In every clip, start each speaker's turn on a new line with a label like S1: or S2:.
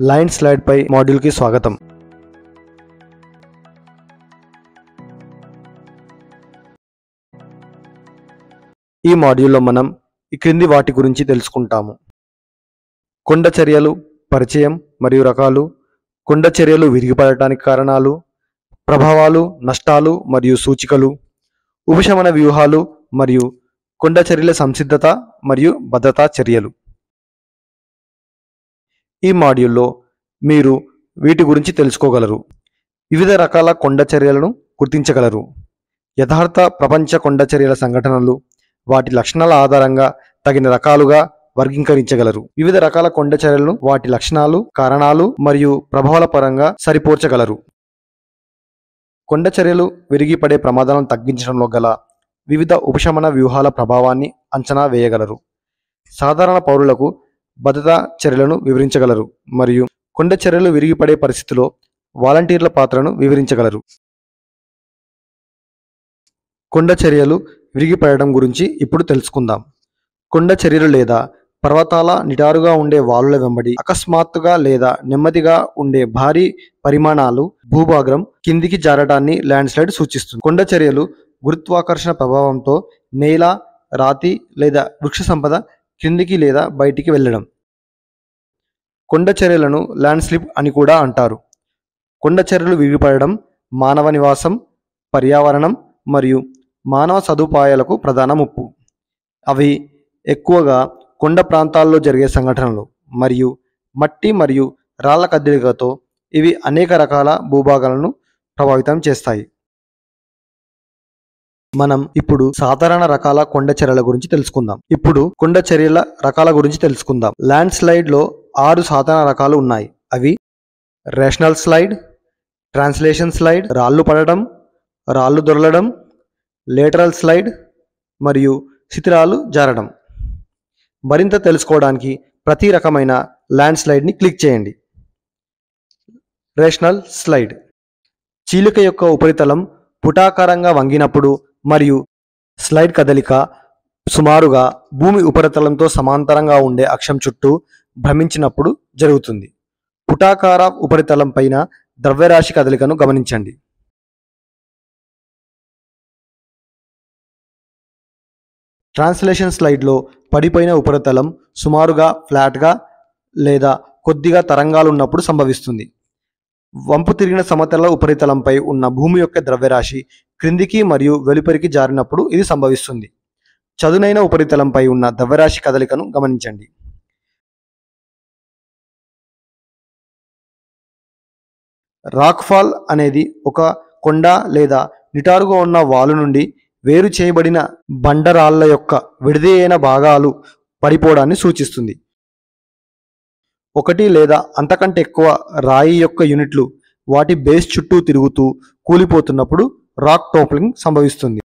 S1: Line slide పై మాడ్యూల్కి స్వాగతం. ఈ మాడ్యూల్లో మనం ఈ క్రింది వాటి గురించి తెలుసుకుంటాము. కొండ చర్యలు, పరిచయం మరియు రకాలు, కొండ చర్యలు విరిగిపడటానికి కారణాలు, ప్రభావాలు, నష్టాలు మరియు సూచికలు, ఉపశమన వ్యూహాలు మరియు కొండ చర్యల సంసిద్ధత మరియు భద్రతా చర్యలు. ఈ మాడ్యూల్లో మీరు వీటి గురించి తెలుసుకోగలరు. వివిధ రకాల కొండ చర్యలను గుర్తించగలరు. యథార్థ ప్రపంచ కొండ చర్యల సంఘటనలు వాటి లక్షణాల ఆధారంగా తగిన రకాలుగా వర్గీకరించగలరు. వివిధ రకాల కొండ చర్యలను వాటి లక్షణాలు, కారణాలు మరియు ప్రభావాల పరంగా సరిపోల్చగలరు. కొండ చర్యలు విరిగిపడే ప్రమాదాలను తగ్గించడంలో గల వివిధ ఉపశమన వ్యూహాల ప్రభావాన్ని అంచనా వేయగలరు. సాధారణ పౌరులకు భద్రతా చర్యలను వివరించగలరు మరియు కొండ చర్యలు విరిగిపడే పరిస్థితిలో వాలంటీర్ల పాత్రను వివరించగలరు. కొండ చర్యలు విరిగిపడడం గురించి ఇప్పుడు తెలుసుకుందాం. కొండ చర్యలు లేదా పర్వతాల నిటారుగా ఉండే వాలుల వెంబడి అకస్మాత్తుగా లేదా నెమ్మదిగా ఉండే భారీ పరిమాణాలు భూభాగం కిందికి జారడాన్ని ల్యాండ్ స్లైడ్ సూచిస్తుంది. కొండ చర్యలు గురుత్వాకర్షణ ప్రభావంతో నేల, రాతి లేదా వృక్ష సంపద క్రిందికి లేదా బయటికి వెళ్ళడం. కొండ చర్యలను ల్యాండ్ స్లిప్ అని కూడా అంటారు. కొండ చర్యలు విరిగిపడడం మానవ నివాసం, పర్యావరణం మరియు మానవ సదుపాయాలకు ప్రధాన ముప్పు. అవి ఎక్కువగా కొండ ప్రాంతాల్లో జరిగే సంఘటనలు మరియు మట్టి మరియు రాళ్ల కదలికతో ఇవి అనేక రకాల భూభాగాలను ప్రభావితం చేస్తాయి. మనం ఇప్పుడు సాధారణ రకాల కొండ చర్యల గురించి తెలుసుకుందాం. ఇప్పుడు కొండ చర్యల రకాల గురించి తెలుసుకుందాం. ల్యాండ్ స్లైడ్ లో 6 సాధారణ రకాలు ఉన్నాయి. అవి రేషనల్ స్లైడ్, ట్రాన్స్లేషన్ స్లైడ్, రాళ్ళు పడడం, రాళ్ళు దొరలడం, లేటరల్ స్లైడ్ మరియు శిథిలాలు జారడం. మరింత తెలుసుకోవడానికి ప్రతి రకమైన ల్యాండ్ స్లైడ్ని క్లిక్ చేయండి. రేషనల్ స్లైడ్ చీలిక యొక్క ఉపరితలం పుటాకారంగా వంగినప్పుడు మరియు స్లైడ్ కదలిక సుమారుగా భూమి ఉపరితలంతో సమాంతరంగా ఉండే అక్షం చుట్టూ భ్రమించినప్పుడు జరుగుతుంది. పుటాకార ఉపరితలం పైన ద్రవ్యరాశి కదలికను గమనించండి. ట్రాన్స్లేషన్ స్లైడ్లో పడిపోయిన ఉపరితలం సుమారుగా ఫ్లాట్గా లేదా కొద్దిగా తరంగాలు ఉన్నప్పుడు సంభవిస్తుంది. వంపు తిరిగిన సమతల ఉపరితలంపై ఉన్న భూమి యొక్క ద్రవ్యరాశి క్రిందికి మరియు వెలుపలికి జారినప్పుడు ఇది సంభవిస్తుంది. చదునైన ఉపరితలంపై ఉన్న ద్రవ్యరాశి కదలికను గమనించండి. రాక్ఫాల్ అనేది ఒక కొండ లేదా నిటారుగా ఉన్న వాలు నుండి వేరు చేయబడిన బండరాళ్ల యొక్క విడిది అయిన భాగాలు పడిపోవడాన్ని సూచిస్తుంది. ఒకటి లేదా అంతకంటే ఎక్కువ రాయి యొక్క యూనిట్లు వాటి బేస్ చుట్టూ తిరుగుతూ కూలిపోతున్నప్పుడు రాక్ టోప్లింగ్ సంభవిస్తుంది.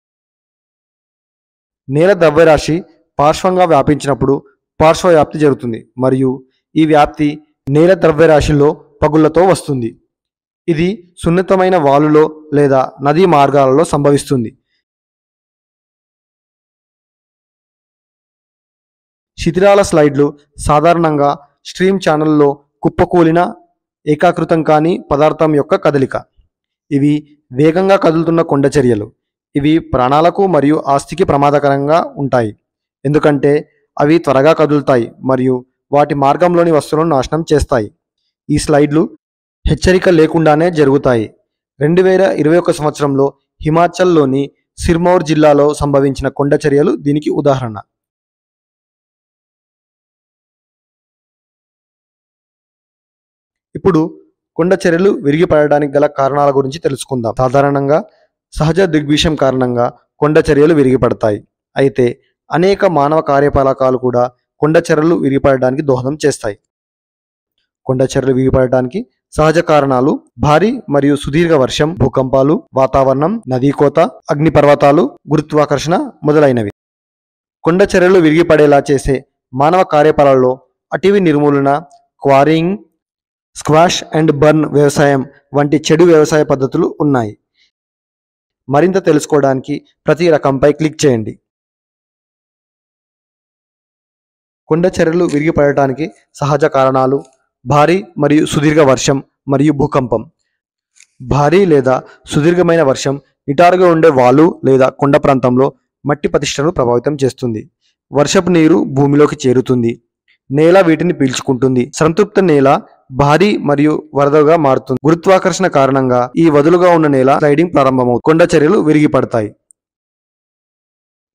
S1: నేల ద్రవ్యరాశి పార్శ్వంగా వ్యాపించినప్పుడు పార్శ్వవ్యాప్తి జరుగుతుంది మరియు ఈ వ్యాప్తి నేల ద్రవ్యరాశిలో పగుళ్లతో వస్తుంది. ఇది సున్నితమైన వాలులో లేదా నదీ మార్గాలలో సంభవిస్తుంది. శిథిలాల స్లైడ్లు సాధారణంగా స్ట్రీమ్ ఛానల్లో కుప్పకూలిన ఏకాకృతం కాని పదార్థం యొక్క కదలిక. ఇవి వేగంగా కదులుతున్న కొండ చర్యలు. ఇవి ప్రాణాలకు మరియు ఆస్తికి ప్రమాదకరంగా ఉంటాయి ఎందుకంటే అవి త్వరగా కదులుతాయి మరియు వాటి మార్గంలోని వస్తువులను నాశనం చేస్తాయి. ఈ స్లైడ్లు హెచ్చరిక లేకుండానే జరుగుతాయి. 2021 సంవత్సరంలో హిమాచల్లోని సిర్మౌర్ జిల్లాలో సంభవించిన కొండ చర్యలు దీనికి ఉదాహరణ. ఇప్పుడు కొండ చర్యలు విరిగిపడడానికి గల కారణాల గురించి తెలుసుకుందాం. సాధారణంగా సహజ దృగ్విషయం కారణంగా కొండ చర్యలు విరిగిపడతాయి. అయితే అనేక మానవ కార్యకలాపాలు కూడా కొండ చర్యలు విరిగిపడడానికి దోహదం చేస్తాయి. కొండ చర్యలు విరిగిపడడానికి సహజ కారణాలు భారీ మరియు సుదీర్ఘ వర్షం, భూకంపాలు, వాతావరణం, నదీ కోత, అగ్నిపర్వతాలు, గురుత్వాకర్షణ మొదలైనవి. కొండ చర్యలు విరిగిపడేలా చేసే మానవ కార్యకలాపాలలో అటవీ నిర్మూలన, క్వారీయింగ్, స్క్వాష్ అండ్ బర్న్ వ్యవసాయం వంటి చెడు వ్యవసాయ పద్ధతులు ఉన్నాయి. మరింత తెలుసుకోవడానికి ప్రతి రకంపై క్లిక్ చేయండి. కొండ చర్యలు విరిగిపడటానికి సహజ కారణాలు భారీ మరియు సుదీర్ఘ వర్షం మరియు భూకంపం. భారీ లేదా సుదీర్ఘమైన వర్షం నిటారుగా ఉండే వాలు లేదా కొండ ప్రాంతంలో మట్టి ప్రతిష్టను ప్రభావితం చేస్తుంది. వర్షపు నీరు భూమిలోకి చేరుతుంది. నేల వీటిని పీల్చుకుంటుంది. సంతృప్త నేల భారీ మరియు వరదగా మారుతుంది. గురుత్వాకర్షణ కారణంగా ఈ వదులుగా ఉన్న నేల స్లైడింగ్ ప్రారంభమవుతుంది. కొండ చర్యలు విరిగిపడతాయి.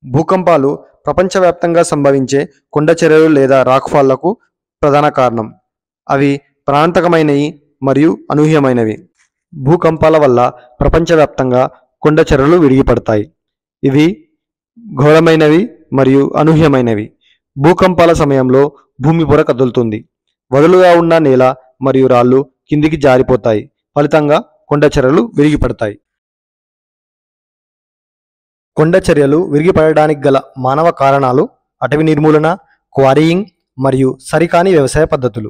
S1: భూకంపాలు ప్రపంచవ్యాప్తంగా సంభవించే కొండ చర్యలు లేదా రాక్ఫాల్లకు ప్రధాన కారణం. అవి ప్రాణాంతకమైనవి మరియు అనూహ్యమైనవి. భూకంపాల వల్ల ప్రపంచవ్యాప్తంగా కొండ చర్యలు విరిగిపడతాయి. ఇవి ఘోరమైనవి మరియు అనూహ్యమైనవి. భూకంపాల సమయంలో భూమి పొర కదులుతుంది. వదులుగా ఉన్న నేల మరియు రాళ్ళు కిందికి జారిపోతాయి. ఫలితంగా కొండ చర్యలు విరిగిపడతాయి. కొండ చర్యలు విరిగిపడడానికి గల మానవ కారణాలు అటవీ నిర్మూలన, క్వారీయింగ్ మరియు సరికాని వ్యవసాయ పద్ధతులు.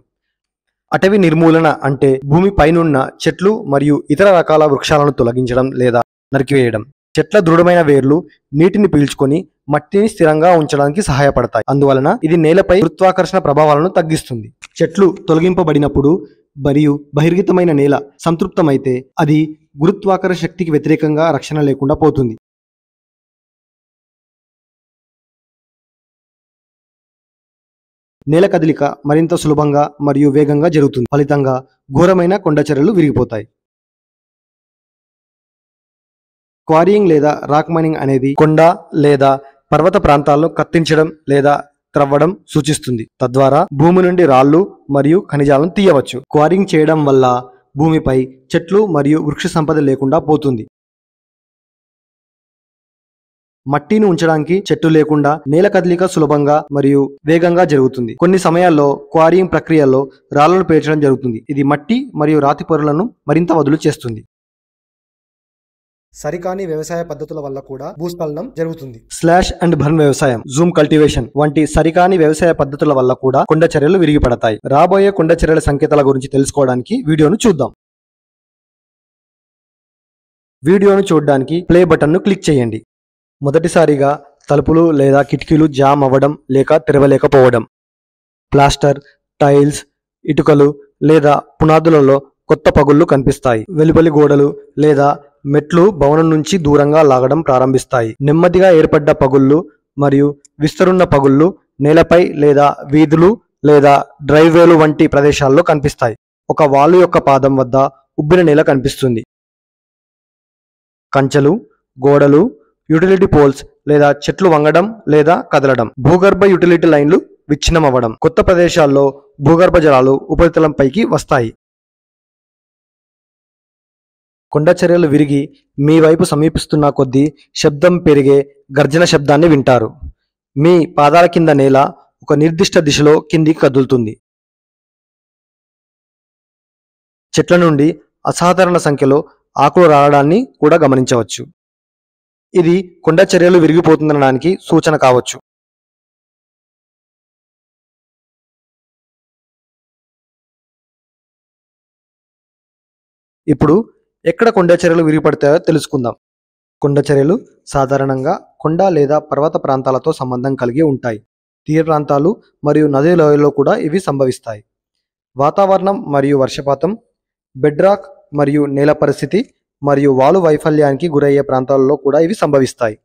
S1: అటవీ నిర్మూలన అంటే భూమి పైనున్న చెట్లు మరియు ఇతర రకాల వృక్షాలను తొలగించడం లేదా నరికివేయడం. చెట్ల దృఢమైన వేర్లు నీటిని పీల్చుకొని మట్టిని స్థిరంగా ఉంచడానికి సహాయపడతాయి. అందువలన ఇది నేలపై గురుత్వాకర్షణ ప్రభావాలను తగ్గిస్తుంది. చెట్లు తొలగింపబడినప్పుడు మరియు బహిర్గతమైన నేల సంతృప్తమైతే అది గురుత్వాకర్షణ శక్తికి వ్యతిరేకంగా రక్షణ లేకుండా పోతుంది. నేల కదలిక మరింత సులభంగా మరియు వేగంగా జరుగుతుంది. ఫలితంగా ఘోరమైన కొండ చర్యలు విరిగిపోతాయి. క్వారీయింగ్ లేదా రాక్ మైనింగ్ అనేది కొండ లేదా పర్వత ప్రాంతాలను కత్తించడం లేదా త్రవ్వడం సూచిస్తుంది. తద్వారా భూమి నుండి రాళ్ళు మరియు ఖనిజాలను తీయవచ్చు. క్వారీయింగ్ చేయడం వల్ల భూమిపై చెట్లు మరియు వృక్ష సంపద లేకుండా పోతుంది. మట్టిని ఉంచడానికి చెట్టు లేకుండా నేల కదలిక సులభంగా మరియు వేగంగా జరుగుతుంది. కొన్ని సమయాల్లో క్వారీయింగ్ ప్రక్రియలో రాళ్లను పేర్చడం జరుగుతుంది. ఇది మట్టి మరియు రాతి పొరలను మరింత వదులు చేస్తుంది. సరికాని వ్యవసాయ పద్ధతుల వల్ల కూడా భూస్ఖలనం జరుగుతుంది. స్లాష్ అండ్ బర్న్ వ్యవసాయం, జూమ్ కల్టివేషన్ వంటి సరికాని వ్యవసాయ పద్ధతుల వల్ల కూడా కొండ చర్యలు విరిగిపడతాయి. రాబోయే కొండ చర్యల సంకేతాల గురించి తెలుసుకోవడానికి వీడియోను చూద్దాం. వీడియోను చూడడానికి ప్లే బటన్ను క్లిక్ చేయండి. మొదటిసారిగా తలుపులు లేదా కిటికీలు జామ్ అవ్వడం లేక తెరవలేకపోవడం. ప్లాస్టర్, టైల్స్, ఇటుకలు లేదా పునాదులలో కొత్త పగుళ్లు కనిపిస్తాయి. వెలుపలి గోడలు లేదా మెట్లు భవనం నుంచి దూరంగా లాగడం ప్రారంభిస్తాయి. నెమ్మదిగా ఏర్పడ్డ పగుళ్లు మరియు విస్తరున్న పగుళ్లు నేలపై లేదా వీధులు లేదా డ్రైవేలు వంటి ప్రదేశాల్లో కనిపిస్తాయి. ఒక వాలు యొక్క పాదం వద్ద ఉబ్బిన నేల కనిపిస్తుంది. కంచెలు, గోడలు, యూటిలిటీ పోల్స్ లేదా చెట్లు వంగడం లేదా కదలడం. భూగర్భ యూటిలిటీ లైన్లు విచ్ఛిన్నం అవ్వడం. కొత్త ప్రదేశాల్లో భూగర్భ జలాలు ఉపరితలంపైకి వస్తాయి. కొండ చర్యలు విరిగి మీ వైపు సమీపిస్తున్న కొద్దీ శబ్దం పెరిగే గర్జన శబ్దాన్ని వింటారు. మీ పాదాల కింద నేల ఒక నిర్దిష్ట దిశలో కిందికి కదులుతుంది. చెట్ల నుండి అసాధారణ సంఖ్యలో ఆకులు రాలడాన్ని కూడా గమనించవచ్చు. ఇది కొండ చర్యలు విరిగిపోతుందనడానికి సూచన కావచ్చు. ఇప్పుడు ఎక్కడ కొండ చర్యలు విరిగిపడతాయో తెలుసుకుందాం. కొండ చర్యలు సాధారణంగా కొండ లేదా పర్వత ప్రాంతాలతో సంబంధం కలిగి ఉంటాయి. తీర ప్రాంతాలు మరియు నదీ లోయల్లో కూడా ఇవి సంభవిస్తాయి. వాతావరణం మరియు వర్షపాతం, బెడ్రాక్ మరియు నేల పరిస్థితి మరియు వాలు వైఫల్యానికి గురయ్యే ప్రాంతాలలో కూడా ఇవి సంభవిస్తాయి.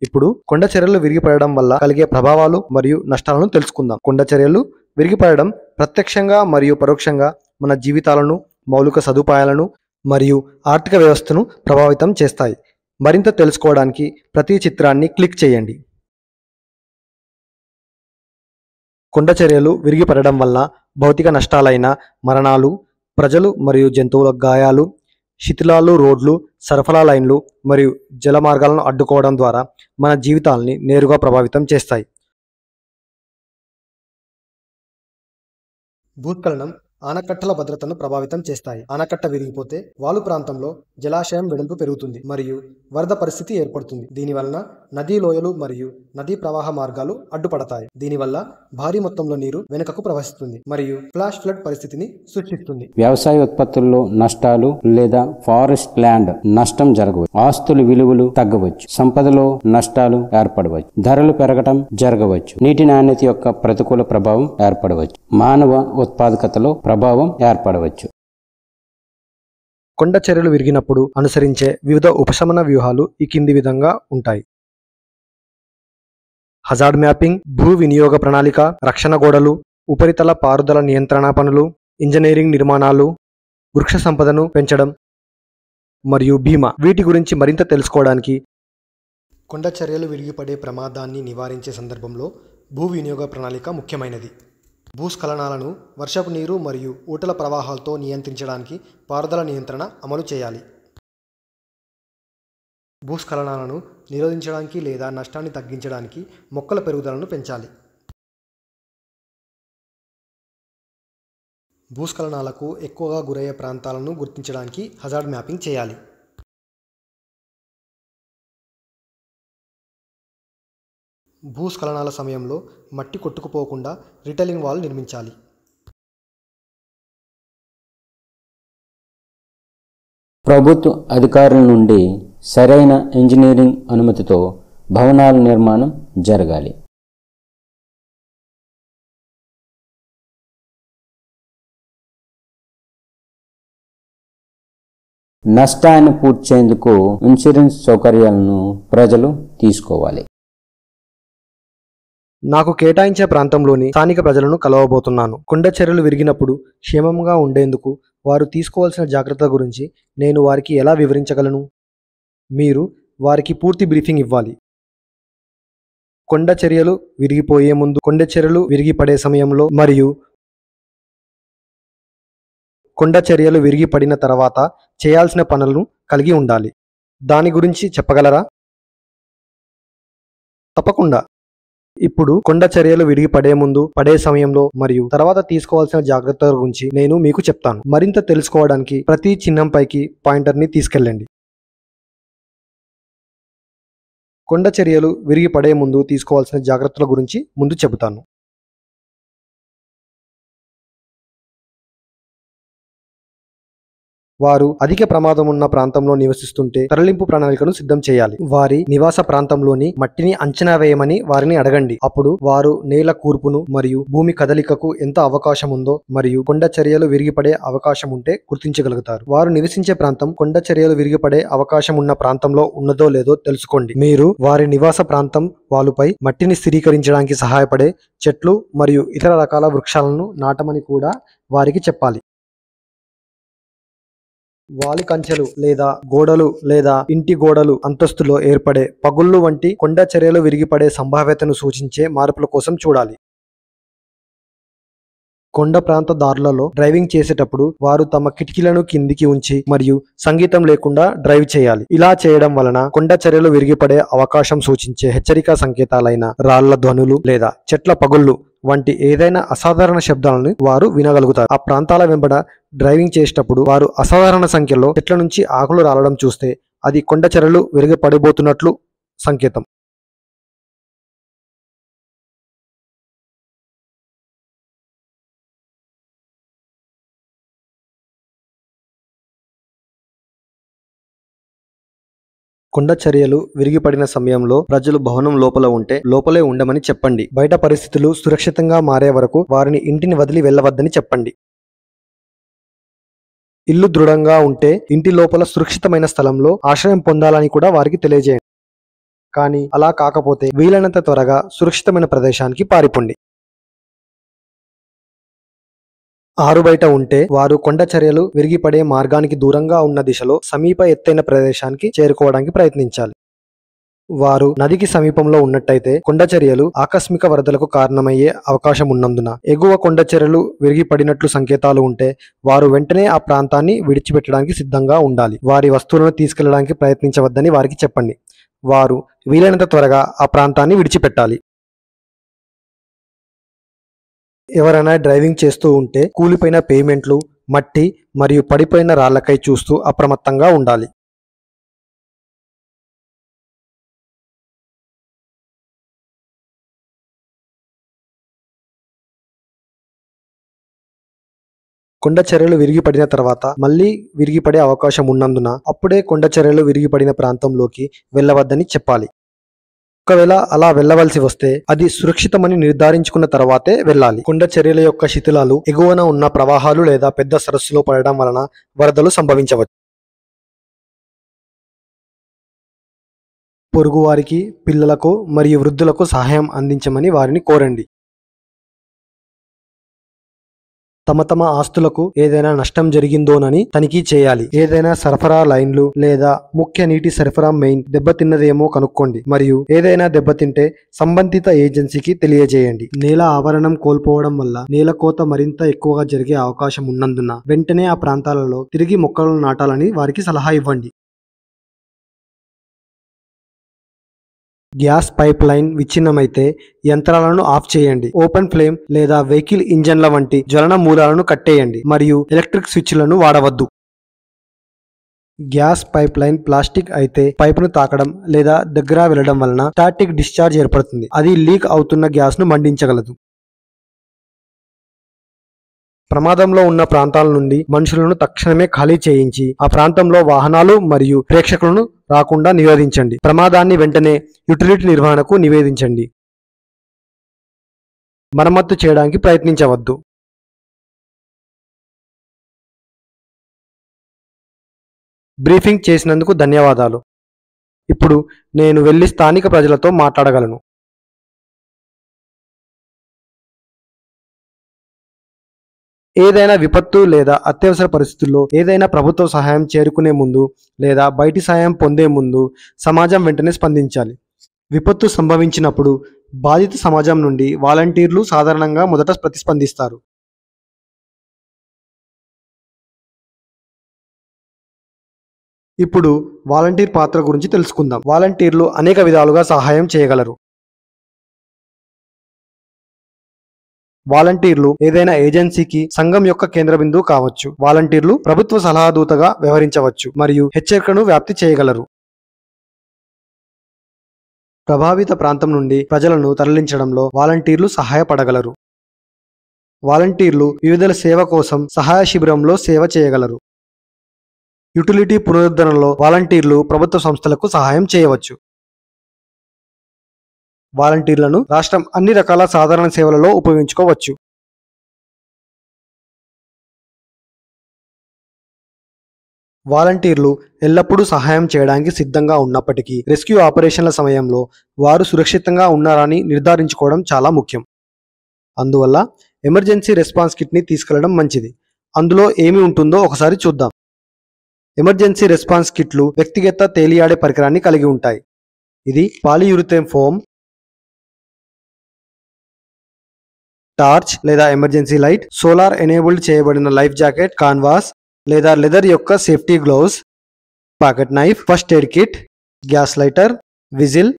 S1: ఇప్పుడు కొండ చర్యలు విరిగిపడడం వల్ల కలిగే ప్రభావాలు మరియు నష్టాలను తెలుసుకుందాం. కొండ చర్యలు విరిగిపడడం ప్రత్యక్షంగా మరియు పరోక్షంగా మన జీవితాలను, మౌలిక సదుపాయాలను మరియు ఆర్థిక వ్యవస్థను ప్రభావితం చేస్తాయి. మరింత తెలుసుకోవడానికి ప్రతి చిత్రాన్ని క్లిక్ చేయండి. కొండ చర్యలు విరిగిపడడం వల్ల భౌతిక నష్టాలైన మరణాలు, ప్రజలు మరియు జంతువుల గాయాలు, శిథిలాలు, రోడ్లు, సరఫరా లైన్లు మరియు జల మార్గాలను అడ్డుకోవడం ద్వారా మన జీవితాల్ని నేరుగా ప్రభావితం చేస్తాయి. భూస్ఖలనం ఆనకట్టల భద్రతను ప్రభావితం చేస్తాయి. ఆనకట్ట విరిగిపోతే వాలు ప్రాంతంలో జలాశయం వెడల్పు పెరుగుతుంది మరియు వరద పరిస్థితి ఏర్పడుతుంది. దీనివలన నదీ లోయలు మరియు నదీ ప్రవాహ మార్గాలు అడ్డుపడతాయి. దీనివల్ల భారీ మొత్తంలో నీరు వెనుకకు ప్రవహిస్తుంది మరియు ఫ్లాష్ ఫ్లడ్ పరిస్థితిని సృష్టిస్తుంది.
S2: వ్యవసాయ ఉత్పత్తుల్లో నష్టాలు లేదా ఫారెస్ట్ ల్యాండ్ నష్టం జరగవచ్చు. ఆస్తుల విలువలు తగ్గవచ్చు. సంపదలో నష్టాలు ఏర్పడవచ్చు. ధరలు పెరగటం జరగవచ్చు. నీటి నాణ్యత యొక్క ప్రతికూల ప్రభావం ఏర్పడవచ్చు. మానవ ఉత్పాదకతలో ప్రభావం ఏర్పడవచ్చు.
S1: కొండ చర్యలు విరిగినప్పుడు అనుసరించే వివిధ ఉపశమన వ్యూహాలు ఈ కింది విధంగా ఉంటాయి. హజార్డ్ మ్యాపింగ్, భూ వినియోగ ప్రణాళిక, రక్షణ గోడలు, ఉపరితల పారుదల నియంత్రణ పనులు, ఇంజనీరింగ్ నిర్మాణాలు, వృక్ష సంపదను పెంచడం మరియు బీమా. వీటి గురించి మరింత తెలుసుకోవడానికి కొండ చర్యలు విరిగిపడే ప్రమాదాన్ని నివారించే సందర్భంలో భూ వినియోగ ప్రణాళిక ముఖ్యమైనది. భూస్ఖలనాలను వర్షపు నీరు మరియు ఊటల ప్రవాహాలతో నియంత్రించడానికి పారుదల నియంత్రణ అమలు చేయాలి. భూస్ఖలనాలను నిరోధించడానికి లేదా నష్టాన్ని తగ్గించడానికి మొక్కల పెరుగుదలను పెంచాలి. భూస్ఖలనాలకు ఎక్కువగా గురయ్యే ప్రాంతాలను గుర్తించడానికి హజార్డ్ మ్యాపింగ్ చేయాలి. భూస్ఖలనాల సమయంలో మట్టి కొట్టుకుపోకుండా రిటైలింగ్ వాల్ నిర్మించాలి.
S2: ప్రభుత్వ అధికారుల నుండి సరైన ఇంజనీరింగ్ అనుమతితో భవనాల నిర్మాణం జరగాలి. నష్టాన్ని పూడ్చేందుకు ఇన్సూరెన్స్ సౌకర్యాలను ప్రజలు తీసుకోవాలి.
S1: నాకు కేటాయించే ప్రాంతంలోని స్థానిక ప్రజలను కలవబోతున్నాను. కొండ చర్యలు విరిగినప్పుడు క్షేమంగా ఉండేందుకు వారు తీసుకోవాల్సిన జాగ్రత్తల గురించి నేను వారికి ఎలా వివరించగలను? మీరు వారికి పూర్తి బ్రీఫింగ్ ఇవ్వాలి. కొండ చర్యలు విరిగిపోయే ముందు, కొండ చర్యలు విరిగిపడే సమయంలో మరియు కొండ చర్యలు విరిగిపడిన తర్వాత చేయాల్సిన పనులను కలిగి ఉండాలి. దాని గురించి చెప్పగలరా? తప్పకుండా. ఇప్పుడు కొండ చర్యలు విరిగిపడే ముందు, పడే సమయంలో మరియు తర్వాత తీసుకోవాల్సిన జాగ్రత్తల గురించి నేను మీకు చెప్తాను. మరింత తెలుసుకోవడానికి ప్రతి చిహ్నంపైకి పాయింటర్ని తీసుకెళ్ళండి. కొండ చర్యలు విరిగిపడే ముందు తీసుకోవాల్సిన జాగ్రత్తల గురించి ముందు చెబుతాను. వారు అధిక ప్రమాదం ఉన్న ప్రాంతంలో నివసిస్తుంటే తరలింపు ప్రణాళికను సిద్ధం చేయాలి. వారి నివాస ప్రాంతంలోని మట్టిని అంచనా వేయమని వారిని అడగండి. అప్పుడు వారు నేల కూర్పును మరియు భూమి కదలికకు ఎంత అవకాశం ఉందో మరియు కొండ చర్యలు విరిగిపడే అవకాశం ఉంటే గుర్తించగలుగుతారు. వారు నివసించే ప్రాంతం కొండ చర్యలు విరిగిపడే అవకాశం ఉన్న ప్రాంతంలో ఉన్నదో లేదో తెలుసుకోండి. మీరు వారి నివాస ప్రాంతం వాలుపై మట్టిని స్థిరీకరించడానికి సహాయపడే చెట్లు మరియు ఇతర రకాల వృక్షాలను నాటమని కూడా వారికి చెప్పాలి. వాలి కంచెలు లేదా గోడలు లేదా ఇంటి గోడలు అంతస్తులో ఏర్పడే పగుళ్లు వంటి కొండ చర్యలు విరిగిపడే సంభావ్యతను సూచించే మార్పుల కోసం చూడాలి. కొండ ప్రాంత దారులలో డ్రైవింగ్ చేసేటప్పుడు వారు తమ కిటికీలను కిందికి ఉంచి మరియు సంగీతం లేకుండా డ్రైవ్ చేయాలి. ఇలా చేయడం వలన కొండ చర్యలు విరిగిపడే అవకాశం సూచించే హెచ్చరికా సంకేతాలైన రాళ్ల ధ్వనులు లేదా చెట్ల పగుళ్లు వంటి ఏదైనా అసాధారణ శబ్దాలను వారు వినగలుగుతారు. ఆ ప్రాంతాల వెంబడ డ్రైవింగ్ చేసేటప్పుడు వారు అసాధారణ సంఖ్యలో చెట్ల నుంచి ఆకులు రాలడం చూస్తే అది కొండ చర్యలు విరిగిపడిపోతున్నట్లు సంకేతం. కొండ చర్యలు విరిగిపడిన సమయంలో ప్రజలు భవనం లోపల ఉంటే లోపలే ఉండమని చెప్పండి. బయట పరిస్థితులు సురక్షితంగా మారే వరకు వారిని ఇంటిని వదిలి వెళ్ళవద్దని చెప్పండి. ఇల్లు దృఢంగా ఉంటే ఇంటి లోపల సురక్షితమైన స్థలంలో ఆశ్రయం పొందాలని కూడా వారికి తెలియజేయండి. కానీ అలా కాకపోతే వీలైనంత త్వరగా సురక్షితమైన ప్రదేశానికి పారిపోండి. ఆరుబయట ఉంటే వారు కొండ చర్యలు విరిగిపడే మార్గానికి దూరంగా ఉన్న దిశలో సమీప ఎత్తైన ప్రదేశానికి చేరుకోవడానికి ప్రయత్నించాలి. వారు నదికి సమీపంలో ఉన్నట్టయితే కొండ చర్యలు ఆకస్మిక వరదలకు కారణమయ్యే అవకాశం ఉన్నందున ఎగువ కొండ చర్యలు విరిగిపడినట్లు సంకేతాలు ఉంటే వారు వెంటనే ఆ ప్రాంతాన్ని విడిచిపెట్టడానికి సిద్ధంగా ఉండాలి. వారి వస్తువులను తీసుకెళ్లడానికి ప్రయత్నించవద్దని వారికి చెప్పండి. వారు వీలైనంత త్వరగా ఆ ప్రాంతాన్ని విడిచిపెట్టాలి. ఎవరైనా డ్రైవింగ్ చేస్తూ ఉంటే కూలిపోయిన పేమెంట్లు, మట్టి మరియు పడిపోయిన రాళ్లకై చూస్తూ అప్రమత్తంగా ఉండాలి. కొండ చర్యలు విరిగిపడిన తర్వాత మళ్ళీ విరిగిపడే అవకాశం ఉన్నందున అప్పుడే కొండ చర్యలు విరిగిపడిన ప్రాంతంలోకి వెళ్ళవద్దని చెప్పాలి. ఒకవేళ అలా వెళ్ళవలసి వస్తే అది సురక్షితమని నిర్ధారించుకున్న తర్వాతే వెళ్ళాలి. కొండ చర్యల యొక్క శిథిలాలు ఎగువన ఉన్న ప్రవాహాలు లేదా పెద్ద సరస్సులో పడడం వలన వరదలు సంభవించవచ్చు. పొరుగువారికి, పిల్లలకు మరియు వృద్ధులకు సహాయం అందించమని వారిని కోరండి. తమ ఆస్తులకు ఏదైనా నష్టం జరిగిందోనని తనిఖీ చేయాలి. ఏదైనా సరఫరా లైన్లు లేదా ముఖ్య నీటి సరఫరా మెయిన్ దెబ్బతిన్నదేమో కనుక్కోండి మరియు ఏదైనా దెబ్బతింటే సంబంధిత ఏజెన్సీకి తెలియజేయండి. నేల ఆవరణం కోల్పోవడం వల్ల నేలకోత మరింత ఎక్కువగా జరిగే అవకాశం ఉన్నందున వెంటనే ఆ ప్రాంతాలలో తిరిగి మొక్కలను నాటాలని వారికి సలహా ఇవ్వండి. గ్యాస్ పైప్ లైన్ విచ్ఛిన్నమైతే యంత్రాలను ఆఫ్ చేయండి. ఓపెన్ ఫ్లేమ్ లేదా వెహికల్ ఇంజన్ల వంటి జ్వలన మూలాలను కట్టేయండి మరియు ఎలక్ట్రిక్ స్విచ్లను వాడవద్దు. గ్యాస్ పైప్ లైన్ ప్లాస్టిక్ అయితే పైపును తాకడం లేదా దగ్గర వెళ్లడం వలన స్టాటిక్ డిశ్చార్జ్ ఏర్పడుతుంది. అది లీక్ అవుతున్న గ్యాస్ ను మండించగలదు. ప్రమాదంలో ఉన్న ప్రాంతాల నుండి మనుషులను తక్షణమే ఖాళీ చేయించి ఆ ప్రాంతంలో వాహనాలు మరియు ప్రేక్షకులను రాకుండా నిరోధించండి. ప్రమాదాన్ని వెంటనే యుటిలిటీ నిర్వహణకు నివేదించండి. మరమ్మతు చేయడానికి ప్రయత్నించవద్దు. బ్రీఫింగ్ చేసినందుకు ధన్యవాదాలు. ఇప్పుడు నేను వెళ్లి స్థానిక ప్రజలతో మాట్లాడగలను. ఏదైనా విపత్తు లేదా అత్యవసర పరిస్థితుల్లో ఏదైనా ప్రభుత్వ సహాయం చేరుకునే ముందు లేదా బయటి సహాయం పొందే ముందు సమాజం వెంటనే స్పందించాలి. విపత్తు సంభవించినప్పుడు బాధిత సమాజం నుండి వాలంటీర్లు సాధారణంగా మొదట ప్రతిస్పందిస్తారు. ఇప్పుడు వాలంటీర్ పాత్ర గురించి తెలుసుకుందాం. వాలంటీర్లు అనేక విధాలుగా సహాయం చేయగలరు. వాలంటీర్లు ఏదైనా ఏజెన్సీకి సంఘం యొక్క కేంద్ర బిందువు కావచ్చు. వాలంటీర్లు ప్రభుత్వ సలహాదూతగా వ్యవహరించవచ్చు మరియు హెచ్చరికను వ్యాప్తి చేయగలరు. ప్రభావిత ప్రాంతం నుండి ప్రజలను తరలించడంలో వాలంటీర్లు సహాయపడగలరు. వాలంటీర్లు వివిధ సేవ కోసం సహాయ శిబిరంలో సేవ చేయగలరు. యుటిలిటీ పునరుద్ధరణలో వాలంటీర్లు ప్రభుత్వ సంస్థలకు సహాయం చేయవచ్చు. వాలంటీర్లను రాష్ట్రం అన్ని రకాల సాధారణ సేవలలో ఉపయోగించుకోవచ్చు. వాలంటీర్లు ఎల్లప్పుడూ సహాయం చేయడానికి సిద్ధంగా ఉన్నప్పటికీ రెస్క్యూ ఆపరేషన్ల సమయంలో వారు సురక్షితంగా ఉన్నారని నిర్ధారించుకోవడం చాలా ముఖ్యం. అందువల్ల ఎమర్జెన్సీ రెస్పాన్స్ కిట్ని తీసుకెళ్లడం మంచిది. అందులో ఏమి ఉంటుందో ఒకసారి చూద్దాం. ఎమర్జెన్సీ రెస్పాన్స్ కిట్లు వ్యక్తిగత తేలియాడే పరికరాన్ని కలిగి ఉంటాయి. ఇది పాలియూరిథేన్ ఫోమ్, టార్చ్ లేదా ఎమర్జెన్సీ లైట్, సోలార్ ఎనేబుల్డ్ చేయబడిన లైఫ్ జాకెట్, కాన్వాస్ లేదా లెదర్ యొక్క safety gloves, pocket knife, first aid kit, gas lighter, whistle,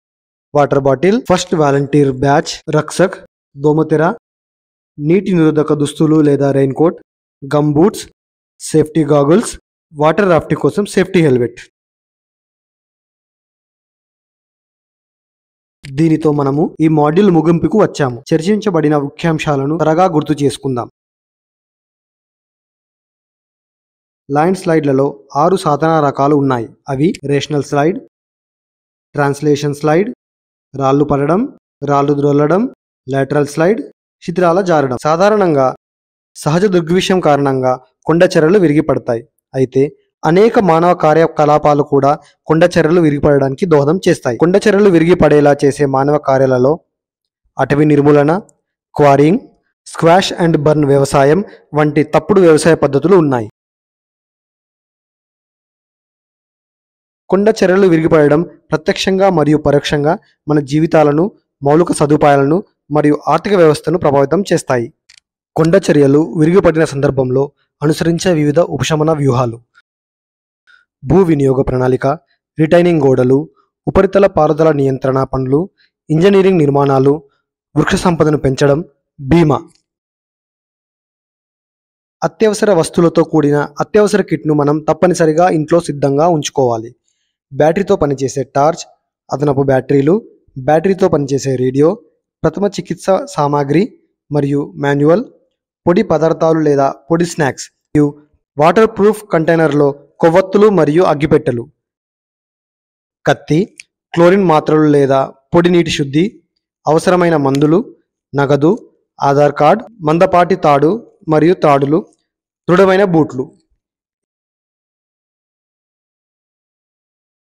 S1: water bottle, first volunteer badge, rucksack, దోమతెర, నీటి నిరోధక దుస్తులు లేదా raincoat, gum boots, safety goggles, water rafting కోసం safety helmet. దీనితో మనము ఈ మాడ్యూల్ ముగింపుకు వచ్చాము. చర్చించబడిన ముఖ్యాంశాలను త్వరగా గుర్తు చేసుకుందాం. లైన్ స్లైడ్లలో 6 సాధన రకాలు ఉన్నాయి. అవి రేషనల్ స్లైడ్, ట్రాన్స్లేషన్ స్లైడ్, రాళ్లు పడడం, రాళ్లు ద్రోలడం, లాటరల్ స్లైడ్, శిథిలాల జారడం. సాధారణంగా సహజ దృగ్విషయం కారణంగా కొండ చర్యలు విరిగిపడతాయి. అయితే అనేక మానవ కార్యకలాపాలు కూడా కొండ చర్యలు విరిగిపడడానికి దోహదం చేస్తాయి. కొండ చర్యలు విరిగిపడేలా చేసే మానవ కార్యాలలో అటవీ నిర్మూలన, క్వారీయింగ్, స్క్వాష్ అండ్ బర్న్ వ్యవసాయం వంటి తప్పుడు వ్యవసాయ పద్ధతులు ఉన్నాయి. కొండ చర్యలు విరిగిపడడం ప్రత్యక్షంగా మరియు పరోక్షంగా మన జీవితాలను, మౌలిక సదుపాయాలను మరియు ఆర్థిక వ్యవస్థను ప్రభావితం చేస్తాయి. కొండ చర్యలు విరిగిపడిన సందర్భంలో అనుసరించే వివిధ ఉపశమన వ్యూహాలు: భూ వినియోగ ప్రణాళిక, రిటైనింగ్ గోడలు, ఉపరితల పారుదల నియంత్రణ పనులు, ఇంజనీరింగ్ నిర్మాణాలు, వృక్ష సంపదను పెంచడం, బీమా. అత్యవసర వస్తువులతో కూడిన అత్యవసర కిట్ను మనం తప్పనిసరిగా ఇంట్లో సిద్ధంగా ఉంచుకోవాలి. బ్యాటరీతో పనిచేసే టార్చ్, అదనపు బ్యాటరీలు, బ్యాటరీతో పనిచేసే రేడియో, ప్రథమ చికిత్స సామాగ్రి మరియు మాన్యువల్, పొడి పదార్థాలు లేదా పొడి స్నాక్స్ మరియు వాటర్ ప్రూఫ్ కంటైనర్లో కొవ్వొత్తులు మరియు అగ్గిపెట్టెలు, కత్తి, క్లోరిన్ మాత్రలు లేదా పొడి నీటి శుద్ధి, అవసరమైన మందులు, నగదు, ఆధార్ కార్డ్, మందపాటి తాడు మరియు త్రాడులు, దృఢమైన బూట్లు.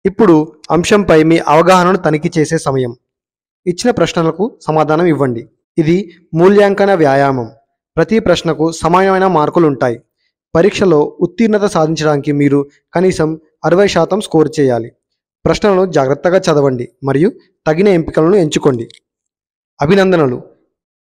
S1: ఇప్పుడు అంశంపై మీ అవగాహనను తనిఖీ చేసే సమయం. ఇచ్చిన ప్రశ్నలకు సమాధానం ఇవ్వండి. ఇది మూల్యాంకన వ్యాయామం. ప్రతి ప్రశ్నకు సమానమైన మార్కులు ఉంటాయి. పరీక్షలో ఉత్తీర్ణత సాధించడానికి మీరు కనీసం 60% స్కోర్ చేయాలి. ప్రశ్నలను జాగ్రత్తగా చదవండి మరియు తగిన ఎంపికలను ఎంచుకోండి. అభినందనలు!